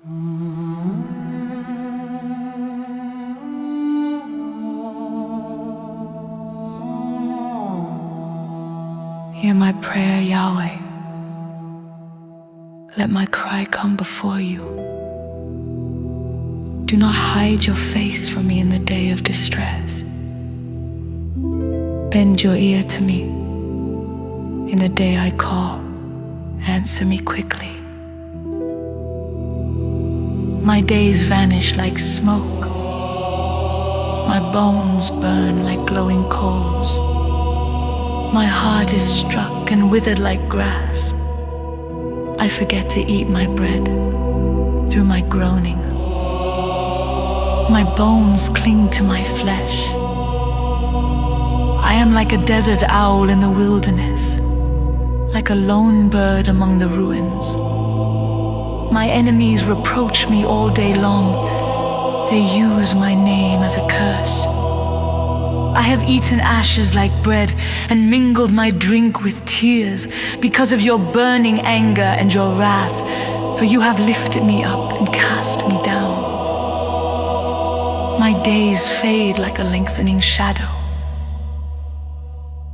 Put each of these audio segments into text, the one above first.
Hear my prayer, Yahweh. Let my cry come before you. Do not hide your face from me in the day of distress. Bend your ear to me. In the day I call, answer me quickly. My days vanish like smoke. My bones burn like glowing coals. My heart is struck and withered like grass. I forget to eat my bread through my groaning. My bones cling to my flesh. I am like a desert owl in the wilderness, like a lone bird among the ruins. My enemies reproach me all day long. They use my name as a curse. I have eaten ashes like bread and mingled my drink with tears because of your burning anger and your wrath, for you have lifted me up and cast me down. My days fade like a lengthening shadow.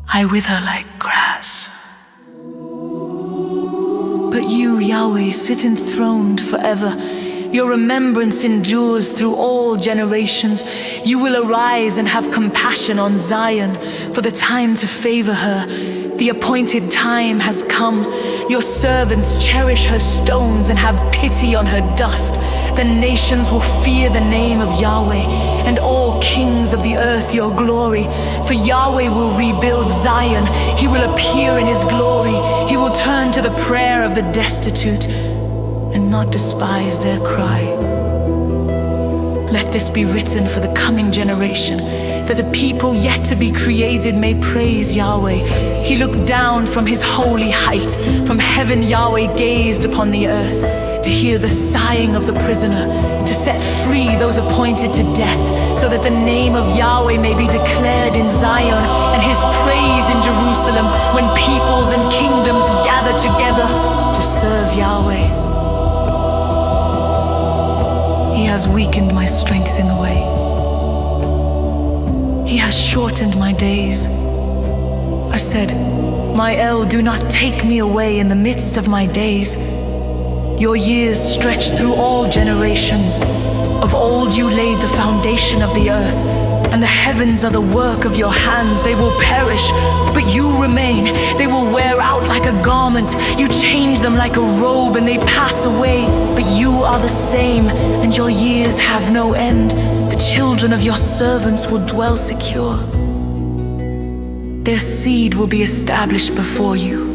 I wither like grass. But you, Yahweh, sit enthroned forever. Your remembrance endures through all generations. You will arise and have compassion on Zion, for the time to favor her. The appointed time has come. Your servants cherish her stones and have pity on her dust. The nations will fear the name of Yahweh, and all kings of the earth your glory. For Yahweh will rebuild Zion. He will appear in his glory. He will turn to the prayer of the destitute and not despise their cry. Let this be written for the coming generation, that a people yet to be created may praise Yahweh. He looked down from his holy height. From heaven Yahweh gazed upon the earth, to hear the sighing of the prisoner, to set free those appointed to death, so that the name of Yahweh may be declared in Zion, and his praise in Jerusalem, when peoples and kingdoms gather together to serve Yahweh. He has weakened my strength in the way. He has shortened my days. I said, my El, do not take me away in the midst of my days. Your years stretch through all generations. Of old you laid the foundation of the earth, and the heavens are the work of your hands. They will perish, but you remain. They will wear out like a garment. You change them like a robe, and they pass away. But you are the same, and your years have no end. The children of your servants will dwell secure. Their seed will be established before you.